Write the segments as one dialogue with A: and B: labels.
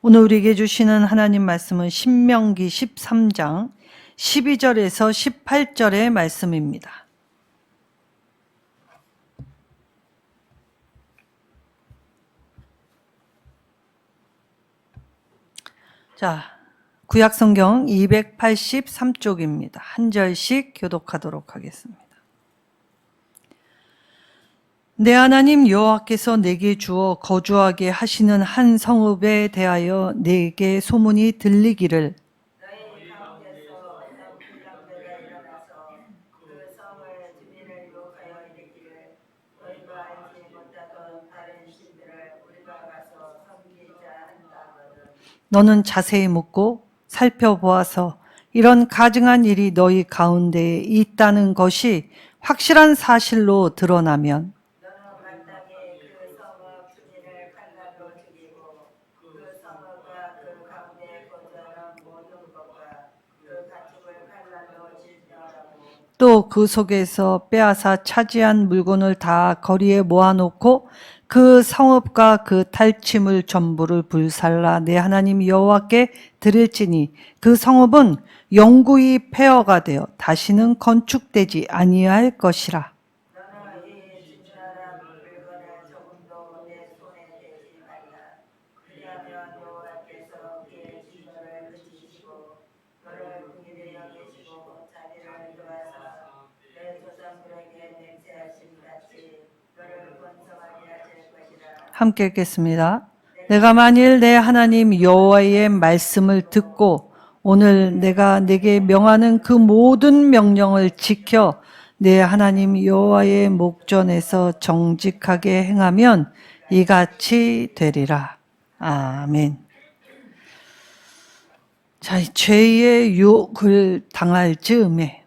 A: 오늘 우리에게 주시는 하나님 말씀은 신명기 13장 12절에서 18절의 말씀입니다. 자, 구약성경 283쪽입니다. 한 절씩 교독하도록 하겠습니다. 내 하나님 여호와께서 내게 주어 거주하게 하시는 한 성읍에 대하여 내게 소문이 들리기를
B: 너희 가운데서 어떤 불량자가 일어나서 그 성을 주민을 유혹하여 이르기를 너희가 알지 못하던 다른 신들을 우리가 가서 섬기자 한다 하거든.
A: 너는 자세히 묻고 살펴보아서 이런 가증한 일이 너희 가운데에 있다는 것이 확실한 사실로 드러나면
B: 너는 마땅히 그 성읍 주민을 칼날로 죽이고 그 성읍과 그 가운데 거주하는 모든 것과 그 가축을 칼날로 진멸하고
A: 또 그 속에서 빼앗아 차지한 물건을 다 거리에 모아놓고 그 성읍과 그 탈취물 전부를 불살라 내 하나님 여호와께 드릴지니 그 성읍은 영구히 폐허가 되어 다시는 건축되지 아니할 것이라.
B: 너는 이 진멸한 물건을 조금도 내 손에 대지 말라. 그리하면 여호와께서 그의 진노를 그치시고 너를 긍휼히 여기시고 자비를 더하사 내 조상들에게 맹세하신 같이 너를 번성하게 하실 것이라.
A: 함께 읽겠습니다. 내가 만일 내 하나님 여호와의 말씀을 듣고 오늘 내가 내게 명하는 그 모든 명령을 지켜 내 하나님 여호와의 목전에서 정직하게 행하면 이같이 되리라. 아멘. 자, 죄의 유혹을 당할 즈음에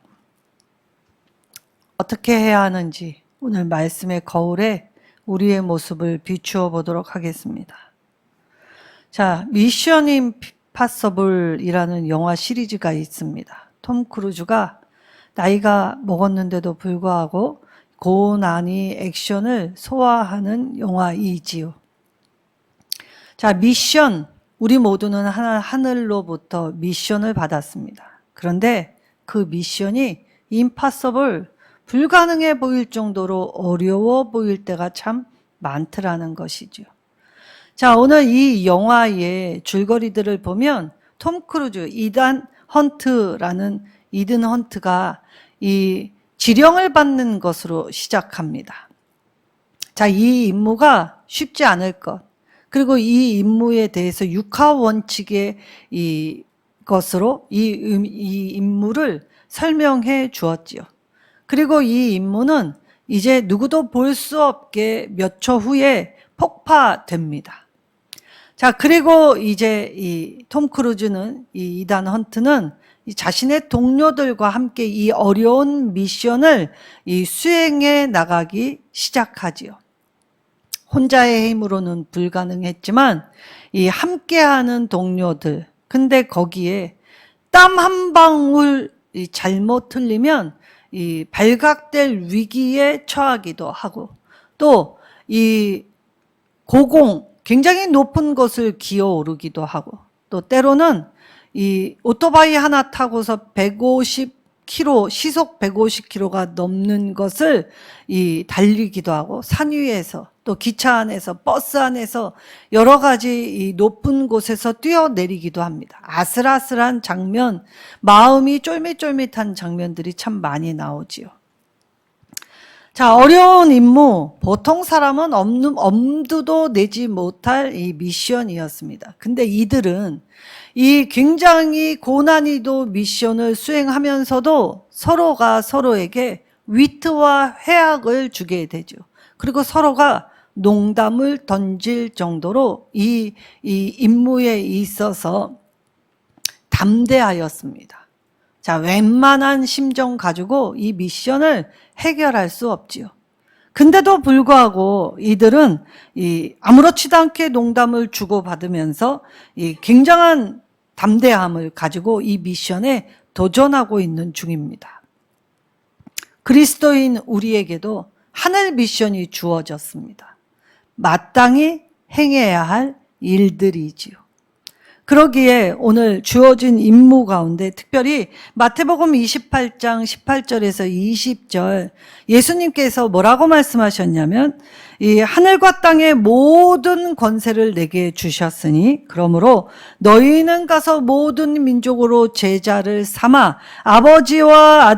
A: 어떻게 해야 하는지 오늘 말씀의 거울에 우리의 모습을 비추어 보도록 하겠습니다. 자, 미션 임파서블이라는 영화 시리즈가 있습니다. 톰 크루즈가 나이가 먹었는데도 불구하고 고난이 액션을 소화하는 영화이지요. 자, 미션, 우리 모두는 하늘로부터 미션을 받았습니다. 그런데 그 미션이 임파서블, 불가능해 보일 정도로 어려워 보일 때가 참 많더라는 것이죠. 자, 오늘 이 영화의 줄거리들을 보면 톰 크루즈, 이든 헌트가 이 지령을 받는 것으로 시작합니다. 자, 이 임무가 쉽지 않을 것. 그리고 이 임무에 대해서 육하 원칙의 것으로 이 임무를 설명해 주었지요. 그리고 이 임무는 이제 누구도 볼 수 없게 몇 초 후에 폭파됩니다. 자, 그리고 이제 이 톰 크루즈는, 이 이단 헌트는 자신의 동료들과 함께 이 어려운 미션을 수행해 나가기 시작하지요. 혼자의 힘으로는 불가능했지만 이 함께하는 동료들, 근데 거기에 땀 한 방울 잘못 틀리면 이 발각될 위기에 처하기도 하고 또 이 굉장히 높은 것을 기어오르기도 하고 또 때로는 이 오토바이 하나 타고서 150km, 시속 150km가 넘는 것을 달리기도 하고 산 위에서 또 기차 안에서 버스 안에서 여러 가지 이 높은 곳에서 뛰어내리기도 합니다. 아슬아슬한 장면, 마음이 쫄깃쫄깃한 장면들이 참 많이 나오지요. 자, 어려운 임무, 보통 사람은 엄두도 내지 못할 이 미션이었습니다. 근데 이들은 이 굉장히 고난이도 미션을 수행하면서도 서로가 서로에게 위트와 해악을 주게 되죠. 그리고 서로가 농담을 던질 정도로 이 임무에 있어서 담대하였습니다. 자, 웬만한 심정 가지고 이 미션을 해결할 수 없지요. 근데도 불구하고 이들은 아무렇지도 않게 농담을 주고받으면서 굉장한 담대함을 가지고 이 미션에 도전하고 있는 중입니다. 그리스도인 우리에게도 하늘 미션이 주어졌습니다. 마땅히 행해야 할 일들이지요. 그러기에 오늘 주어진 임무 가운데 특별히 마태복음 28장 18절에서 20절 예수님께서 뭐라고 말씀하셨냐면 이 하늘과 땅의 모든 권세를 내게 주셨으니 그러므로 너희는 가서 모든 민족으로 제자를 삼아 아버지와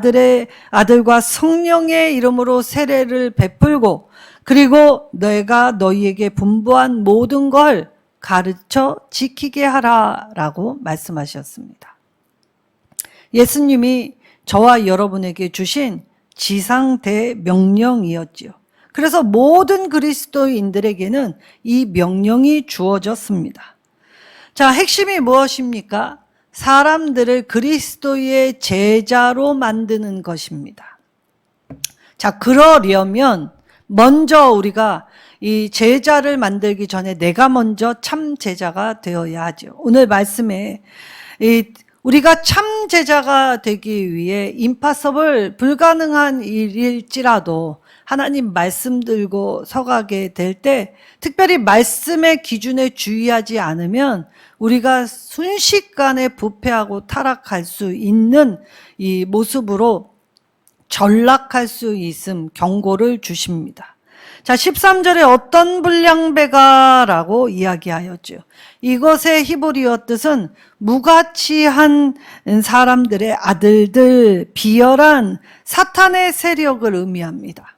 A: 아들과 성령의 이름으로 세례를 베풀고 그리고 내가 너희에게 분부한 모든 걸 가르쳐 지키게 하라라고 말씀하셨습니다. 예수님이 저와 여러분에게 주신 지상대 명령이었지요. 그래서 모든 그리스도인들에게는 이 명령이 주어졌습니다. 자, 핵심이 무엇입니까? 사람들을 그리스도의 제자로 만드는 것입니다. 자, 그러려면 먼저 우리가 이 제자를 만들기 전에 내가 먼저 참 제자가 되어야 하죠. 오늘 말씀에 우리가 참 제자가 되기 위해 임파서블 불가능한 일일지라도 하나님 말씀 들고 서가게 될 때 특별히 말씀의 기준에 주의하지 않으면 우리가 순식간에 부패하고 타락할 수 있는 이 모습으로 전락할 수 있음 경고를 주십니다. 자, 13절에 어떤 불량배가라고 이야기하였죠. 이것의 히브리어 뜻은 무가치한 사람들의 아들들, 비열한 사탄의 세력을 의미합니다.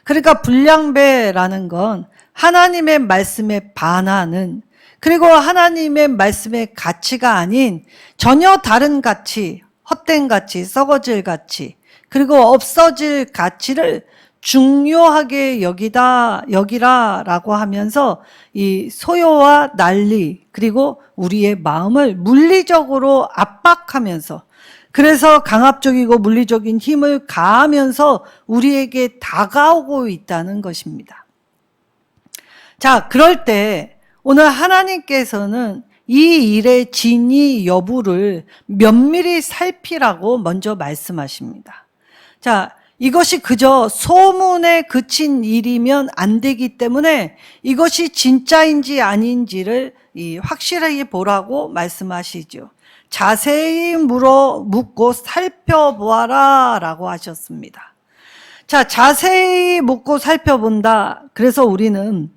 A: 그러니까 불량배라는 건 하나님의 말씀에 반하는 그리고 하나님의 말씀의 가치가 아닌 전혀 다른 가치, 헛된 가치, 썩어질 가치, 그리고 없어질 가치를 중요하게 여기라라고 하면서 이 소요와 난리 그리고 우리의 마음을 물리적으로 압박하면서 그래서 강압적이고 물리적인 힘을 가하면서 우리에게 다가오고 있다는 것입니다. 자, 그럴 때 오늘 하나님께서는 이 일의 진위 여부를 면밀히 살피라고 먼저 말씀하십니다. 자, 이것이 그저 소문에 그친 일이면 안 되기 때문에 이것이 진짜인지 아닌지를 확실하게 보라고 말씀하시죠. 자세히 묻고 살펴보아라 라고 하셨습니다. 자, 자세히 묻고 살펴본다. 그래서 우리는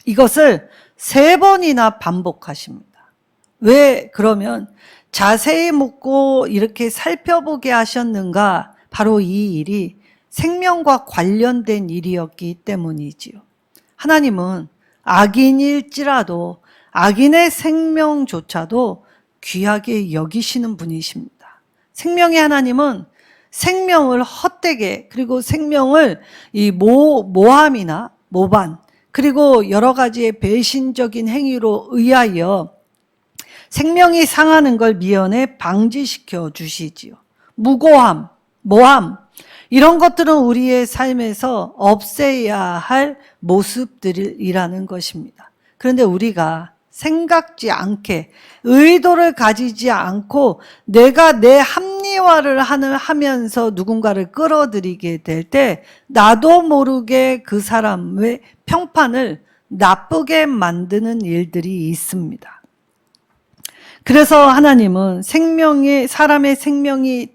A: 이것을 3번이나 반복하십니다. 왜 그러면 자세히 묻고 이렇게 살펴보게 하셨는가? 바로 이 일이 생명과 관련된 일이었기 때문이지요. 하나님은 악인일지라도 악인의 생명조차도 귀하게 여기시는 분이십니다. 생명의 하나님은 생명을 헛되게 그리고 생명을 이 모함이나 모반 그리고 여러 가지의 배신적인 행위로 의하여 생명이 상하는 걸 미연에 방지시켜 주시지요. 무고함, 모함 이런 것들은 우리의 삶에서 없애야 할 모습들이라는 것입니다. 그런데 우리가 생각지 않게 의도를 가지지 않고 내가 내 합리화를 하면서 누군가를 끌어들이게 될 때 나도 모르게 그 사람의 평판을 나쁘게 만드는 일들이 있습니다. 그래서 하나님은 사람의 생명이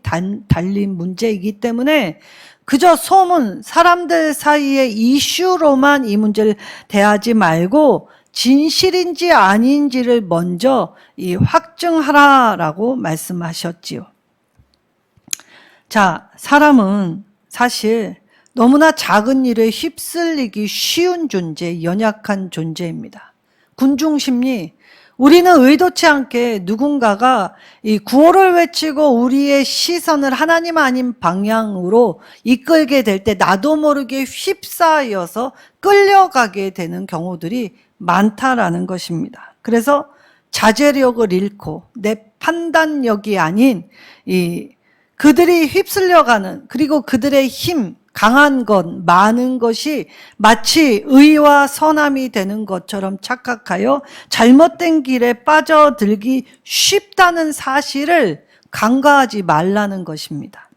A: 달린 문제이기 때문에 그저 소문, 사람들 사이의 이슈로만 이 문제를 대하지 말고 진실인지 아닌지를 먼저 확증하라라고 말씀하셨지요. 자, 사람은 사실 너무나 작은 일에 휩쓸리기 쉬운 존재, 연약한 존재입니다. 군중심리, 우리는 의도치 않게 누군가가 이 구호를 외치고 우리의 시선을 하나님 아닌 방향으로 이끌게 될 때 나도 모르게 휩싸여서 끌려가게 되는 경우들이 많다라는 것입니다. 그래서 자제력을 잃고 내 판단력이 아닌 그들이 휩쓸려가는 그리고 그들의 힘, 강한 것, 많은 것이 마치 의와 선함이 되는 것처럼 착각하여 잘못된 길에 빠져들기 쉽다는 사실을 간과하지 말라는 것입니다.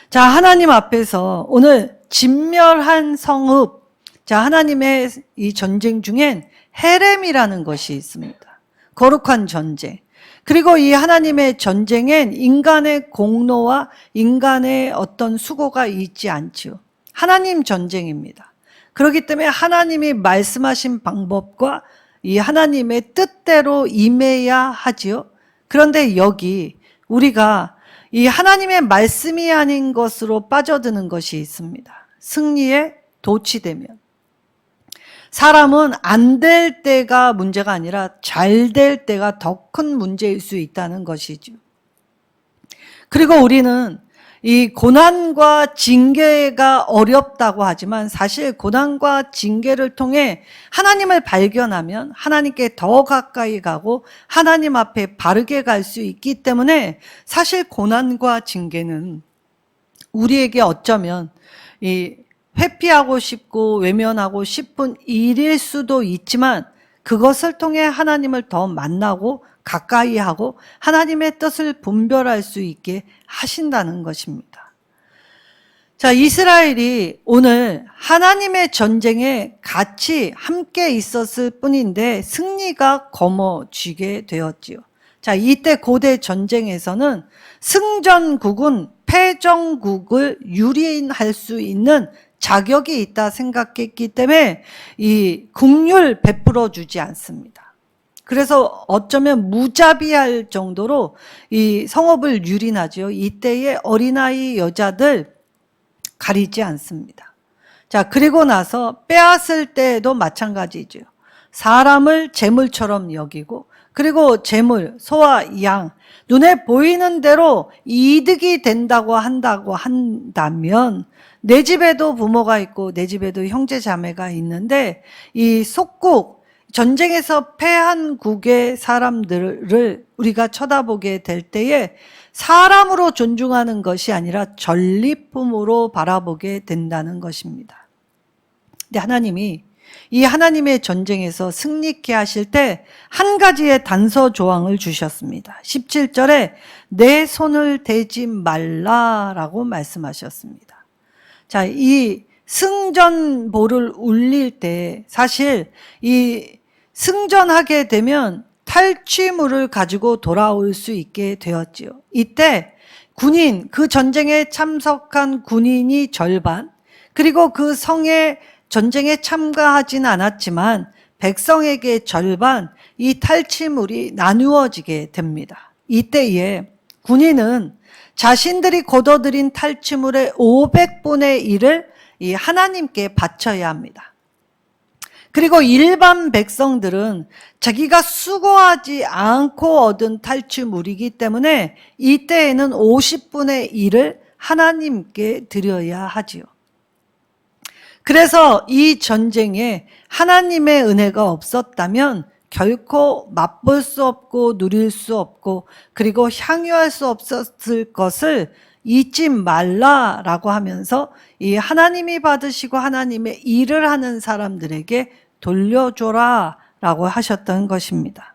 A: 자, 하나님 앞에서 오늘 진멸한 성읍, 자, 하나님의 이 전쟁 중엔 헤렘이라는 것이 있습니다. 거룩한 전쟁. 그리고 이 하나님의 전쟁엔 인간의 공로와 인간의 어떤 수고가 있지 않지요. 하나님 전쟁입니다. 그렇기 때문에 하나님이 말씀하신 방법과 이 하나님의 뜻대로 임해야 하지요. 그런데 여기 우리가 이 하나님의 말씀이 아닌 것으로 빠져드는 것이 있습니다. 승리에 도취되면. 사람은 안 될 때가 문제가 아니라 잘 될 때가 더 큰 문제일 수 있다는 것이죠. 그리고 우리는 이 고난과 징계가 어렵다고 하지만 사실 고난과 징계를 통해 하나님을 발견하면 하나님께 더 가까이 가고 하나님 앞에 바르게 갈 수 있기 때문에 사실 고난과 징계는 우리에게 어쩌면 이 회피하고 싶고 외면하고 싶은 일일 수도 있지만 그것을 통해 하나님을 더 만나고 가까이 하고 하나님의 뜻을 분별할 수 있게 하신다는 것입니다. 자, 이스라엘이 오늘 하나님의 전쟁에 같이 함께 있었을 뿐인데 승리가 거머쥐게 되었지요. 자, 이때 고대 전쟁에서는 승전국은 패전국을 유린할 수 있는 자격이 있다 생각했기 때문에 이 국률 베풀어 주지 않습니다. 그래서 어쩌면 무자비할 정도로 이 성읍을 유린하죠. 이때의 어린아이 여자들 가리지 않습니다. 자, 그리고 나서 빼앗을 때도 마찬가지죠. 사람을 재물처럼 여기고 그리고 재물, 소와 양, 눈에 보이는 대로 이득이 된다고 한다면 내 집에도 부모가 있고 내 집에도 형제 자매가 있는데 이 속국, 전쟁에서 패한 국의 사람들을 우리가 쳐다보게 될 때에 사람으로 존중하는 것이 아니라 전리품으로 바라보게 된다는 것입니다. 근데 하나님이 이 하나님의 전쟁에서 승리케 하실 때 한 가지의 단서 조항을 주셨습니다. 17절에 내 손을 대지 말라라고 말씀하셨습니다. 자, 이 승전보를 울릴 때 사실 이 승전하게 되면 탈취물을 가지고 돌아올 수 있게 되었지요. 이때 군인, 그 전쟁에 참석한 군인이 절반, 그리고 그 성의 전쟁에 참가하진 않았지만 백성에게 절반 이 탈취물이 나누어지게 됩니다. 이때에 군인은 자신들이 거둬들인 탈취물의 500분의 1을 이 하나님께 바쳐야 합니다. 그리고 일반 백성들은 자기가 수고하지 않고 얻은 탈취물이기 때문에 이때에는 50분의 1을 하나님께 드려야 하지요. 그래서 이 전쟁에 하나님의 은혜가 없었다면 결코 맛볼 수 없고 누릴 수 없고 그리고 향유할 수 없었을 것을 잊지 말라라고 하면서 이 하나님이 받으시고 하나님의 일을 하는 사람들에게 돌려줘라라고 하셨던 것입니다.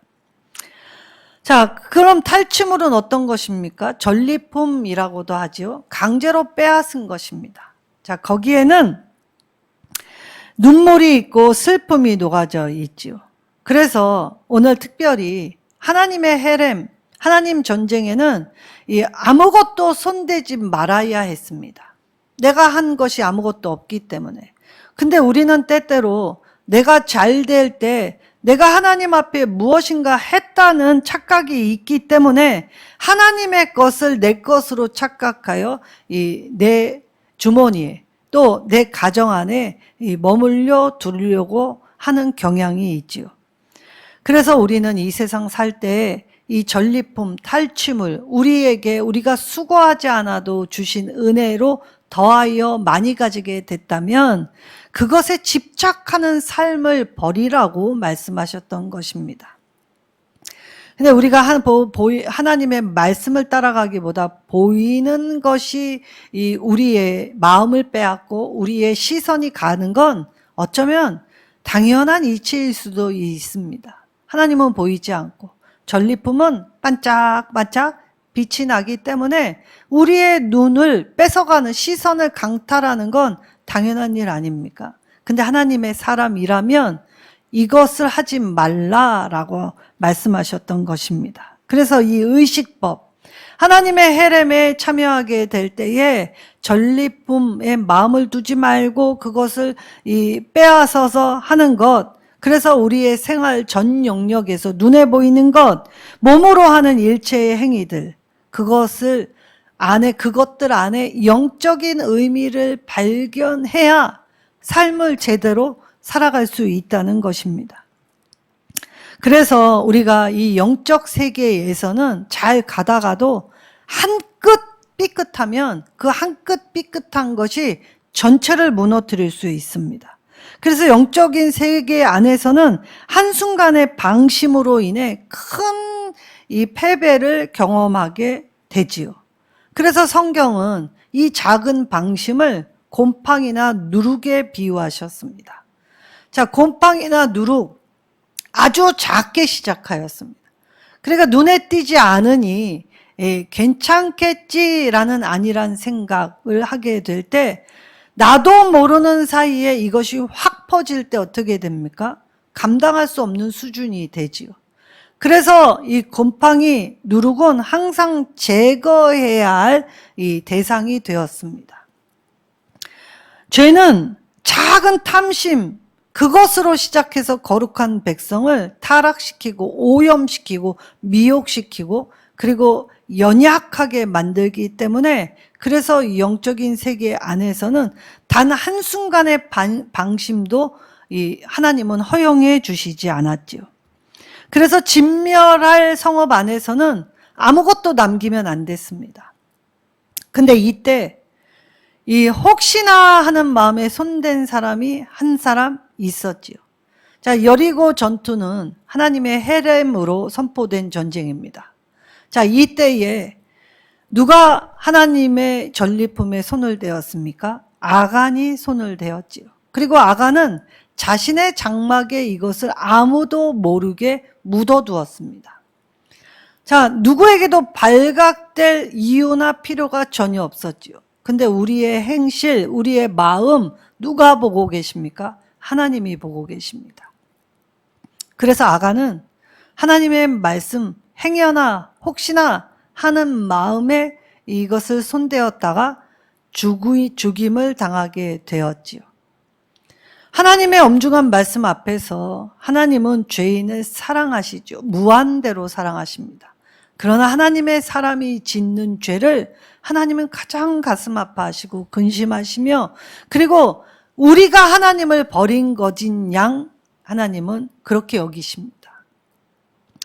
A: 자, 그럼 탈취물은 어떤 것입니까? 전리품이라고도 하죠. 강제로 빼앗은 것입니다. 자, 거기에는 눈물이 있고 슬픔이 녹아져 있지요. 그래서 오늘 특별히 하나님의 헤렘, 하나님 전쟁에는 이 아무것도 손대지 말아야 했습니다. 내가 한 것이 아무것도 없기 때문에. 근데 우리는 때때로 내가 잘 될 때 내가 하나님 앞에 무엇인가 했다는 착각이 있기 때문에 하나님의 것을 내 것으로 착각하여 이 내 주머니에 또 내 가정 안에 머물려 두려고 하는 경향이 있지요. 그래서 우리는 이 세상 살 때 이 전리품, 탈취물, 우리에게 우리가 수고하지 않아도 주신 은혜로 더하여 많이 가지게 됐다면 그것에 집착하는 삶을 버리라고 말씀하셨던 것입니다. 근데 우리가 하나님의 말씀을 따라가기보다 보이는 것이 우리의 마음을 빼앗고 우리의 시선이 가는 건 어쩌면 당연한 이치일 수도 있습니다. 하나님은 보이지 않고 전리품은 반짝반짝 빛이 나기 때문에 우리의 눈을 뺏어가는 시선을 강탈하는 건 당연한 일 아닙니까? 근데 하나님의 사람이라면 이것을 하지 말라라고 말씀하셨던 것입니다. 그래서 이 의식법, 하나님의 헤렘에 참여하게 될 때에 전리품에 마음을 두지 말고 그것을 빼앗아서 하는 것, 그래서 우리의 생활 전 영역에서 눈에 보이는 것, 몸으로 하는 일체의 행위들, 그것들 안에 영적인 의미를 발견해야 삶을 제대로 살아갈 수 있다는 것입니다. 그래서 우리가 이 영적 세계에서는 잘 가다가도 한 끗 삐끗하면 그 한 끗 삐끗한 것이 전체를 무너뜨릴 수 있습니다. 그래서 영적인 세계 안에서는 한순간의 방심으로 인해 큰 이 패배를 경험하게 되지요. 그래서 성경은 이 작은 방심을 곰팡이나 누룩에 비유하셨습니다. 자, 곰팡이나 누룩 아주 작게 시작하였습니다. 그러니까 눈에 띄지 않으니 괜찮겠지라는 안일한 생각을 하게 될 때 나도 모르는 사이에 이것이 확 퍼질 때 어떻게 됩니까? 감당할 수 없는 수준이 되지요. 그래서 이 곰팡이 누룩은 항상 제거해야 할 이 대상이 되었습니다. 죄는 작은 탐심, 그것으로 시작해서 거룩한 백성을 타락시키고 오염시키고 미혹시키고 그리고 연약하게 만들기 때문에 그래서 영적인 세계 안에서는 단 한순간의 방심도 하나님은 허용해 주시지 않았지요. 그래서 진멸할 성읍 안에서는 아무것도 남기면 안 됐습니다. 근데 이때 이 혹시나 하는 마음에 손댄 사람이 한 사람 있었지요. 자, 여리고 전투는 하나님의 헤렘으로 선포된 전쟁입니다. 자, 이때에 누가 하나님의 전리품에 손을 대었습니까? 아간이 손을 대었지요. 그리고 아간은 자신의 장막에 이것을 아무도 모르게 묻어두었습니다. 자, 누구에게도 발각될 이유나 필요가 전혀 없었지요. 근데 우리의 행실, 우리의 마음 누가 보고 계십니까? 하나님이 보고 계십니다. 그래서 아간은 하나님의 말씀 행여나 혹시나 하는 마음에 이것을 손대었다가 죽임을 당하게 되었지요. 하나님의 엄중한 말씀 앞에서 하나님은 죄인을 사랑하시죠. 무한대로 사랑하십니다. 그러나 하나님의 사람이 짓는 죄를 하나님은 가장 가슴 아파하시고 근심하시며 그리고 우리가 하나님을 버린 것인 양 하나님은 그렇게 여기십니다.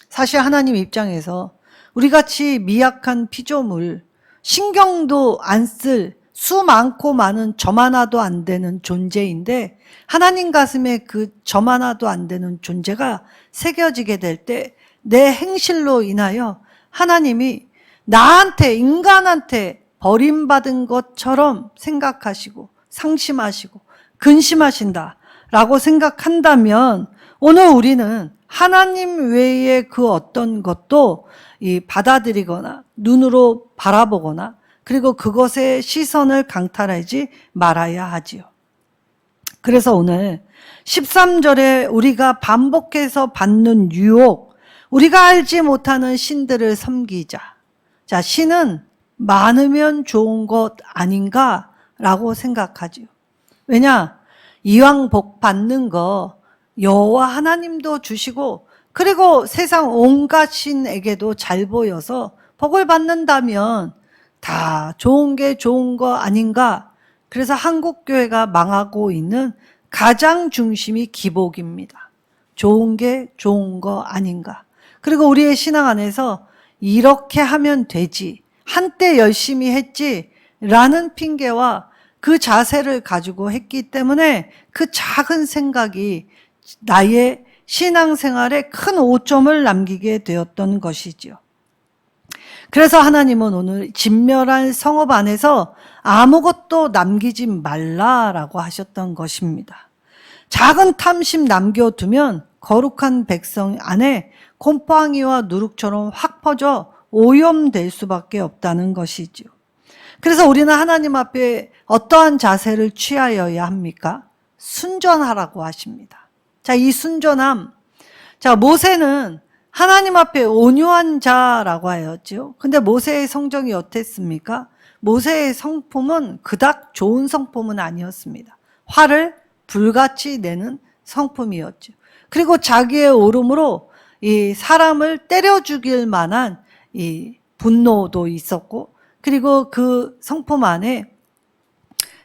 A: 사실 하나님 입장에서 우리같이 미약한 피조물, 신경도 안 쓸 수 많고 많은 점 하나도 안 되는 존재인데 하나님 가슴에 그 점 하나도 안 되는 존재가 새겨지게 될 때 내 행실로 인하여 하나님이 나한테, 인간한테 버림받은 것처럼 생각하시고 상심하시고 근심하신다라고 생각한다면 오늘 우리는 하나님 외에 그 어떤 것도 받아들이거나 눈으로 바라보거나 그리고 그것의 시선을 강탈하지 말아야 하지요. 그래서 오늘 13절에 우리가 반복해서 받는 유혹, 우리가 알지 못하는 신들을 섬기자. 자, 신은 많으면 좋은 것 아닌가라고 생각하지요. 왜냐? 이왕 복 받는 거 여호와 하나님도 주시고 그리고 세상 온갖 신에게도 잘 보여서 복을 받는다면 다 좋은 게 좋은 거 아닌가? 그래서 한국교회가 망하고 있는 가장 중심이 기복입니다. 좋은 게 좋은 거 아닌가? 그리고 우리의 신앙 안에서 이렇게 하면 되지, 한때 열심히 했지 라는 핑계와 그 자세를 가지고 했기 때문에 그 작은 생각이 나의 신앙생활에 큰 오점을 남기게 되었던 것이지요. 그래서 하나님은 오늘 진멸한 성읍 안에서 아무것도 남기지 말라라고 하셨던 것입니다. 작은 탐심 남겨두면 거룩한 백성 안에 곰팡이와 누룩처럼 확 퍼져 오염될 수밖에 없다는 것이지요. 그래서 우리는 하나님 앞에 어떠한 자세를 취하여야 합니까? 순전하라고 하십니다. 자, 이 순전함. 자, 모세는 하나님 앞에 온유한 자라고 하였죠. 근데 모세의 성정이 어땠습니까? 모세의 성품은 그닥 좋은 성품은 아니었습니다. 화를 불같이 내는 성품이었죠. 그리고 자기의 오름으로 이 사람을 때려 죽일 만한 이 분노도 있었고, 그리고 그 성품 안에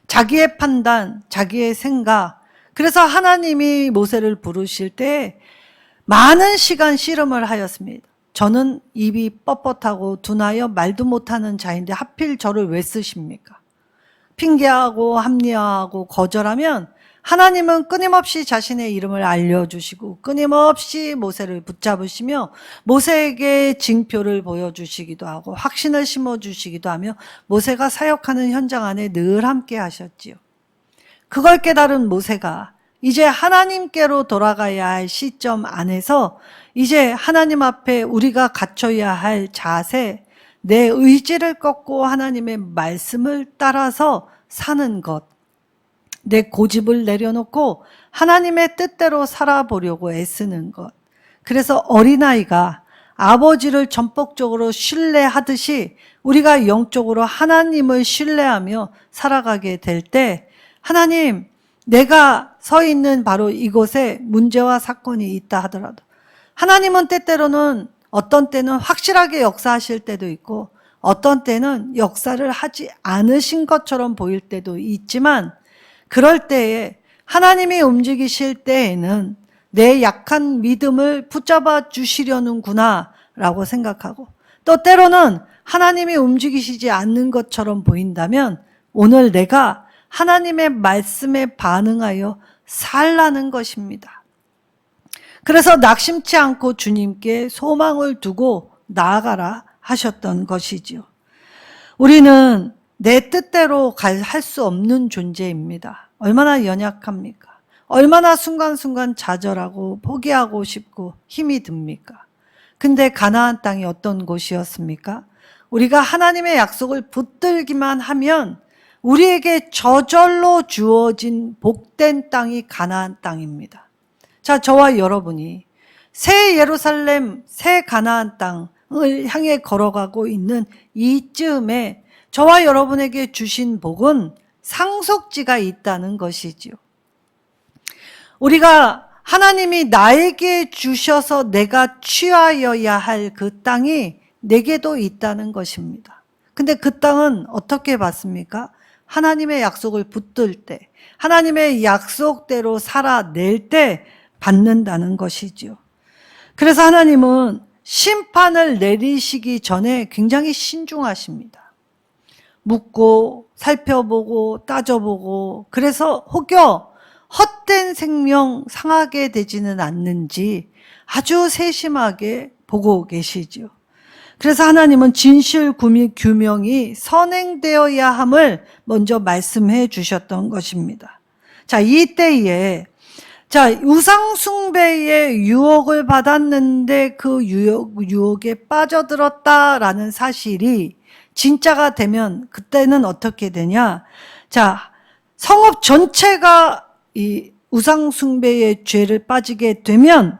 A: 자기의 판단, 자기의 생각, 그래서 하나님이 모세를 부르실 때 많은 시간 씨름을 하였습니다. 저는 입이 뻣뻣하고 둔하여 말도 못하는 자인데 하필 저를 왜 쓰십니까? 핑계하고 합리화하고 거절하면 하나님은 끊임없이 자신의 이름을 알려주시고 끊임없이 모세를 붙잡으시며 모세에게 징표를 보여주시기도 하고 확신을 심어주시기도 하며 모세가 사역하는 현장 안에 늘 함께 하셨지요. 그걸 깨달은 모세가 이제 하나님께로 돌아가야 할 시점 안에서 이제 하나님 앞에 우리가 갖춰야 할 자세, 내 의지를 꺾고 하나님의 말씀을 따라서 사는 것, 내 고집을 내려놓고 하나님의 뜻대로 살아보려고 애쓰는 것. 그래서 어린아이가 아버지를 전폭적으로 신뢰하듯이 우리가 영적으로 하나님을 신뢰하며 살아가게 될 때 하나님, 내가 서 있는 바로 이곳에 문제와 사건이 있다 하더라도 하나님은 때때로는 어떤 때는 확실하게 역사하실 때도 있고 어떤 때는 역사를 하지 않으신 것처럼 보일 때도 있지만 그럴 때에 하나님이 움직이실 때에는 내 약한 믿음을 붙잡아 주시려는구나 라고 생각하고 또 때로는 하나님이 움직이시지 않는 것처럼 보인다면 오늘 내가 하나님의 말씀에 반응하여 살라는 것입니다. 그래서 낙심치 않고 주님께 소망을 두고 나아가라 하셨던 것이지요. 우리는 내 뜻대로 할 수 없는 존재입니다. 얼마나 연약합니까? 얼마나 순간순간 좌절하고 포기하고 싶고 힘이 듭니까? 근데 가나안 땅이 어떤 곳이었습니까? 우리가 하나님의 약속을 붙들기만 하면 우리에게 저절로 주어진 복된 땅이 가나안 땅입니다. 자, 저와 여러분이 새 예루살렘, 새 가나안 땅을 향해 걸어가고 있는 이쯤에 저와 여러분에게 주신 복은 상속지가 있다는 것이지요. 우리가 하나님이 나에게 주셔서 내가 취하여야 할 그 땅이 내게도 있다는 것입니다. 근데 그 땅은 어떻게 받습니까? 하나님의 약속을 붙들 때, 하나님의 약속대로 살아낼 때 받는다는 것이죠. 그래서 하나님은 심판을 내리시기 전에 굉장히 신중하십니다. 묻고 살펴보고 따져보고 그래서 혹여 헛된 생명 상하게 되지는 않는지 아주 세심하게 보고 계시죠. 그래서 하나님은 진실 규명이 선행되어야 함을 먼저 말씀해 주셨던 것입니다. 자, 이때에 우상 숭배의 유혹을 받았는데 그 유혹에 빠져들었다라는 사실이 진짜가 되면 그때는 어떻게 되냐? 자, 성읍 전체가 이 우상 숭배의 죄를 빠지게 되면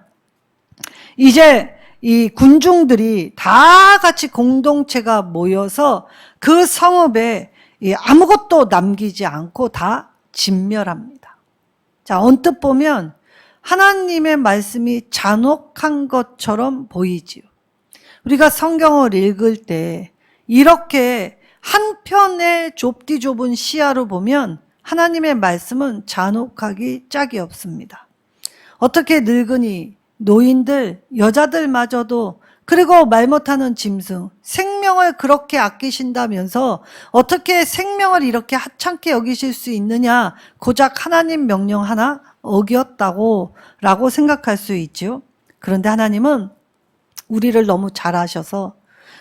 A: 이제 이 군중들이 다 같이 공동체가 모여서 그 성읍에 아무것도 남기지 않고 다 진멸합니다. 자, 언뜻 보면 하나님의 말씀이 잔혹한 것처럼 보이지요. 우리가 성경을 읽을 때 이렇게 한편의 좁디 좁은 시야로 보면 하나님의 말씀은 잔혹하기 짝이 없습니다. 어떻게 늙은이, 노인들, 여자들마저도 그리고 말 못하는 짐승, 생명을 그렇게 아끼신다면서 어떻게 생명을 이렇게 하찮게 여기실 수 있느냐, 고작 하나님 명령 하나 어겼다고 라고 생각할 수 있죠. 그런데 하나님은 우리를 너무 잘 아셔서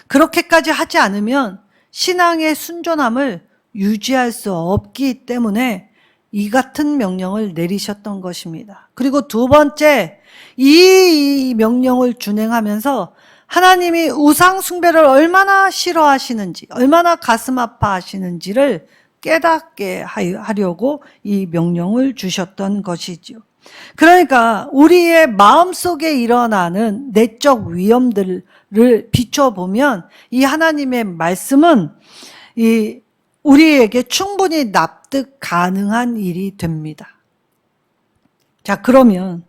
A: 그렇게까지 하지 않으면 신앙의 순전함을 유지할 수 없기 때문에 이 같은 명령을 내리셨던 것입니다. 그리고 두 번째, 이 명령을 준행하면서 하나님이 우상 숭배를 얼마나 싫어하시는지, 얼마나 가슴 아파하시는지를 깨닫게 하려고 이 명령을 주셨던 것이죠. 그러니까 우리의 마음속에 일어나는 내적 위험들을 비춰보면 이 하나님의 말씀은 우리에게 충분히 납득 가능한 일이 됩니다. 자, 그러면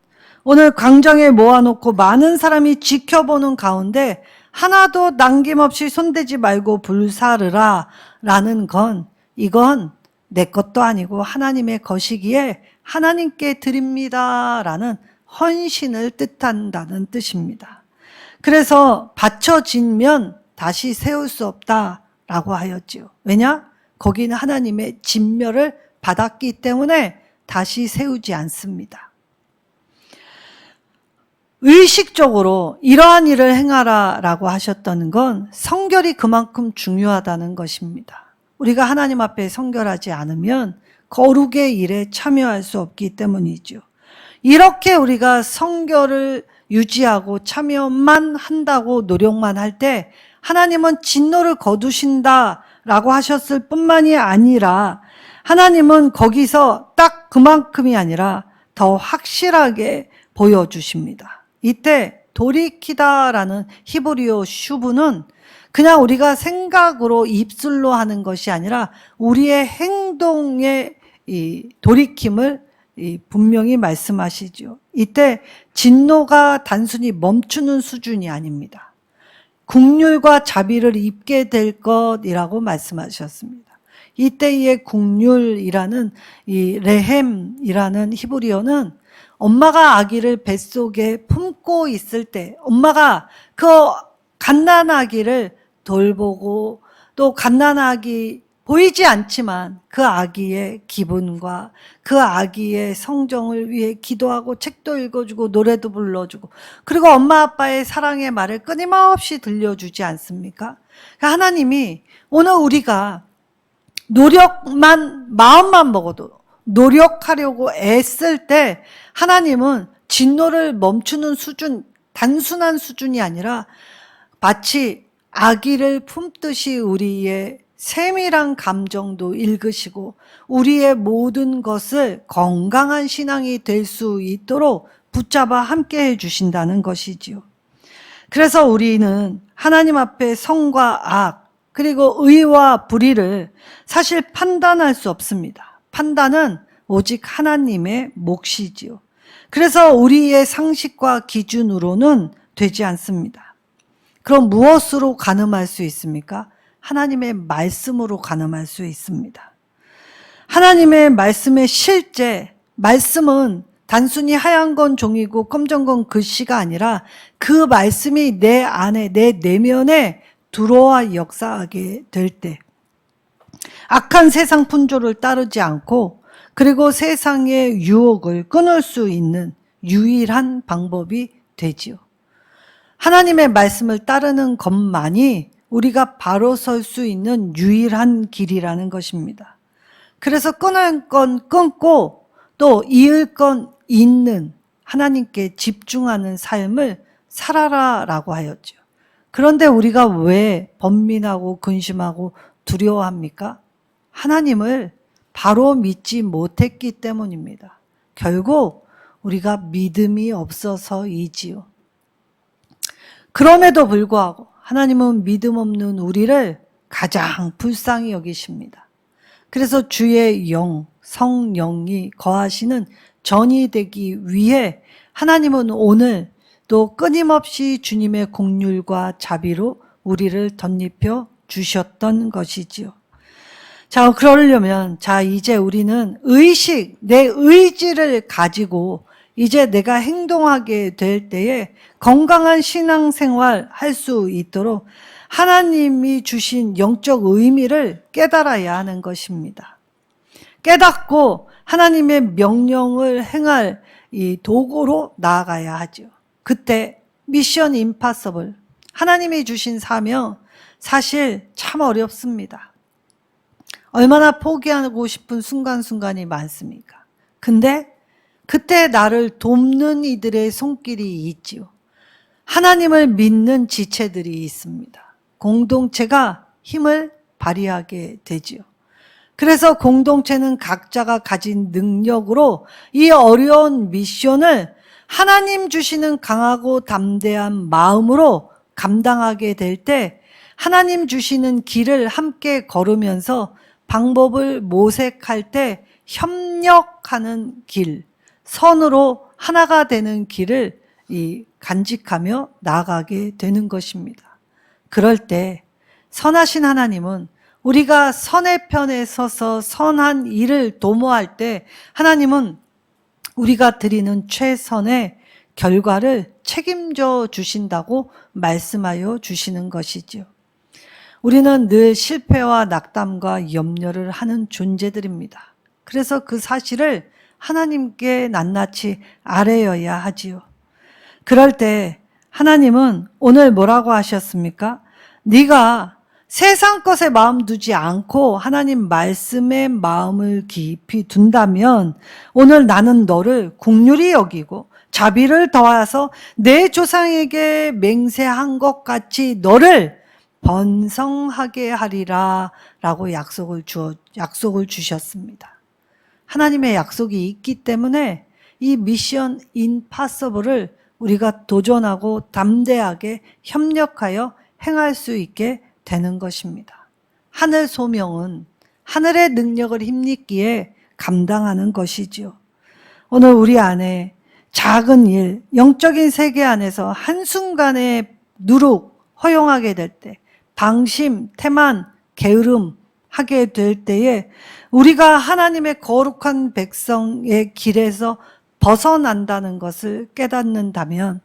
A: 오늘 광장에 모아놓고 많은 사람이 지켜보는 가운데 하나도 남김없이 손대지 말고 불사르라 라는 건, 이건 내 것도 아니고 하나님의 것이기에 하나님께 드립니다 라는 헌신을 뜻한다는 뜻입니다. 그래서 받쳐지면 다시 세울 수 없다라고 하였지요. 왜냐? 거기는 하나님의 진멸을 받았기 때문에 다시 세우지 않습니다. 의식적으로 이러한 일을 행하라 라고 하셨다는 건 성결이 그만큼 중요하다는 것입니다. 우리가 하나님 앞에 성결하지 않으면 거룩의 일에 참여할 수 없기 때문이죠. 이렇게 우리가 성결을 유지하고 참여만 한다고 노력만 할 때 하나님은 진노를 거두신다라고 하셨을 뿐만이 아니라 하나님은 거기서 딱 그만큼이 아니라 더 확실하게 보여주십니다. 이때 돌이키다라는 히브리어 슈브는 그냥 우리가 생각으로 입술로 하는 것이 아니라 우리의 행동의 이 돌이킴을 분명히 말씀하시죠. 이때 진노가 단순히 멈추는 수준이 아닙니다. 국률과 자비를 입게 될 것이라고 말씀하셨습니다. 이때의 국률이라는 이 레헴이라는 히브리어는 엄마가 아기를 뱃속에 품고 있을 때 엄마가 그 갓난아기를 돌보고 또 갓난아기 보이지 않지만 그 아기의 기분과 그 아기의 성정을 위해 기도하고 책도 읽어주고 노래도 불러주고 그리고 엄마 아빠의 사랑의 말을 끊임없이 들려주지 않습니까? 하나님이 오늘 우리가 마음만 먹어도 노력하려고 애쓸 때 하나님은 진노를 멈추는 수준, 단순한 수준이 아니라 마치 아기를 품듯이 우리의 세밀한 감정도 읽으시고 우리의 모든 것을 건강한 신앙이 될 수 있도록 붙잡아 함께 해주신다는 것이지요. 그래서 우리는 하나님 앞에 성과 악 그리고 의와 불의를 사실 판단할 수 없습니다. 판단은 오직 하나님의 몫이지요. 그래서 우리의 상식과 기준으로는 되지 않습니다. 그럼 무엇으로 가늠할 수 있습니까? 하나님의 말씀으로 가늠할 수 있습니다. 하나님의 말씀의 실제, 말씀은 단순히 하얀 건 종이고 검정 건 글씨가 아니라 그 말씀이 내 안에, 내 내면에 들어와 역사하게 될 때 악한 세상 풍조를 따르지 않고 그리고 세상의 유혹을 끊을 수 있는 유일한 방법이 되지요. 하나님의 말씀을 따르는 것만이 우리가 바로 설 수 있는 유일한 길이라는 것입니다. 그래서 끊을 건 끊고 또 이을 건 잇는 하나님께 집중하는 삶을 살아라라고 하였죠. 그런데 우리가 왜 번민하고 근심하고 두려워합니까? 하나님을 바로 믿지 못했기 때문입니다. 결국 우리가 믿음이 없어서이지요. 그럼에도 불구하고 하나님은 믿음 없는 우리를 가장 불쌍히 여기십니다. 그래서 주의 영, 성령이 거하시는 전이 되기 위해 하나님은 오늘 또 끊임없이 주님의 긍휼과 자비로 우리를 덧입혀 주셨던 것이지요. 자, 그러려면 이제 우리는 내 의지를 가지고 이제 내가 행동하게 될 때에 건강한 신앙생활 할 수 있도록 하나님이 주신 영적 의미를 깨달아야 하는 것입니다. 깨닫고 하나님의 명령을 행할 이 도구로 나아가야 하죠. 그때 미션 임파서블, 하나님이 주신 사명 사실 참 어렵습니다. 얼마나 포기하고 싶은 순간순간이 많습니까? 근데 그때 나를 돕는 이들의 손길이 있지요. 하나님을 믿는 지체들이 있습니다. 공동체가 힘을 발휘하게 되지요. 그래서 공동체는 각자가 가진 능력으로 이 어려운 미션을 하나님 주시는 강하고 담대한 마음으로 감당하게 될 때 하나님 주시는 길을 함께 걸으면서 방법을 모색할 때 협력하는 길, 선으로 하나가 되는 길을 간직하며 나아가게 되는 것입니다. 그럴 때 선하신 하나님은 우리가 선의 편에 서서 선한 일을 도모할 때 하나님은 우리가 드리는 최선의 결과를 책임져 주신다고 말씀하여 주시는 것이지요. 우리는 늘 실패와 낙담과 염려를 하는 존재들입니다. 그래서 그 사실을 하나님께 낱낱이 아뢰어야 하지요. 그럴 때 하나님은 오늘 뭐라고 하셨습니까? 네가 세상 것에 마음 두지 않고 하나님 말씀에 마음을 깊이 둔다면 오늘 나는 너를 긍휼히 여기고 자비를 더하여서 내 조상에게 맹세한 것 같이 너를 번성하게 하리라 라고 약속을 주셨습니다. 하나님의 약속이 있기 때문에 이 미션 임파서블을 우리가 도전하고 담대하게 협력하여 행할 수 있게 되는 것입니다. 하늘 소명은 하늘의 능력을 힘입기에 감당하는 것이지요. 오늘 우리 안에 작은 일, 영적인 세계 안에서 한순간의 누룩 허용하게 될 때, 방심, 태만, 게으름 하게 될 때에 우리가 하나님의 거룩한 백성의 길에서 벗어난다는 것을 깨닫는다면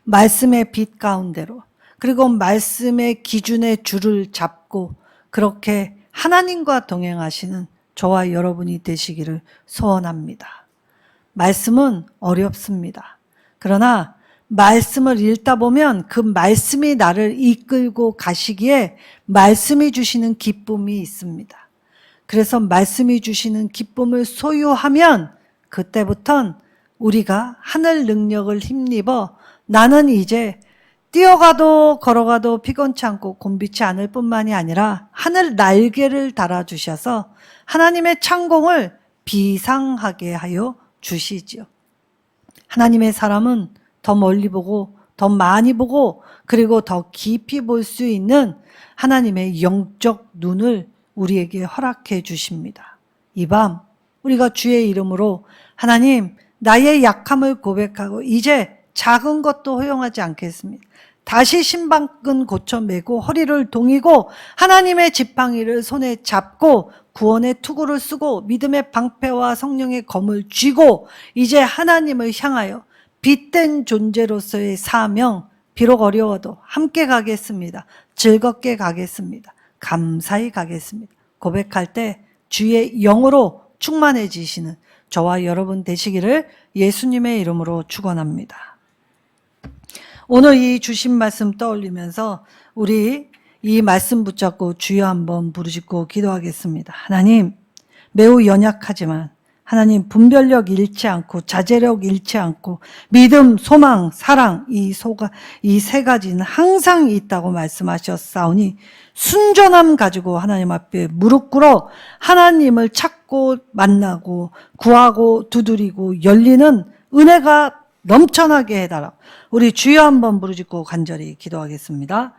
A: 말씀의 빛 가운데로 그리고 말씀의 기준의 줄을 잡고 그렇게 하나님과 동행하시는 저와 여러분이 되시기를 소원합니다. 말씀은 어렵습니다. 그러나 말씀을 읽다 보면 그 말씀이 나를 이끌고 가시기에 말씀이 주시는 기쁨이 있습니다. 그래서 말씀이 주시는 기쁨을 소유하면 그때부턴 우리가 하늘 능력을 힘입어 나는 이제 뛰어가도 걸어가도 피곤치 않고 곤비치 않을 뿐만이 아니라 하늘 날개를 달아주셔서 하나님의 창공을 비상하게 하여 주시지요. 하나님의 사람은 더 멀리 보고 더 많이 보고 그리고 더 깊이 볼 수 있는 하나님의 영적 눈을 우리에게 허락해 주십니다. 이 밤 우리가 주의 이름으로 하나님 나의 약함을 고백하고 이제 작은 것도 허용하지 않겠습니다. 다시 신방끈 고쳐 매고 허리를 동이고 하나님의 지팡이를 손에 잡고 구원의 투구를 쓰고 믿음의 방패와 성령의 검을 쥐고 이제 하나님을 향하여 빛된 존재로서의 사명, 비록 어려워도 함께 가겠습니다. 즐겁게 가겠습니다. 감사히 가겠습니다. 고백할 때 주의 영으로 충만해지시는 저와 여러분 되시기를 예수님의 이름으로 축원합니다. 오늘 이 주신 말씀 떠올리면서 우리 이 말씀 붙잡고 주여 한번 부르짖고 기도하겠습니다. 하나님, 매우 연약하지만 하나님 분별력 잃지 않고 자제력 잃지 않고 믿음, 소망, 사랑 이 세 가지는 항상 있다고 말씀하셨사오니 순전함 가지고 하나님 앞에 무릎 꿇어 하나님을 찾고 만나고 구하고 두드리고 열리는 은혜가 넘쳐나게 해달라. 우리 주여 한번 부르짖고 간절히 기도하겠습니다.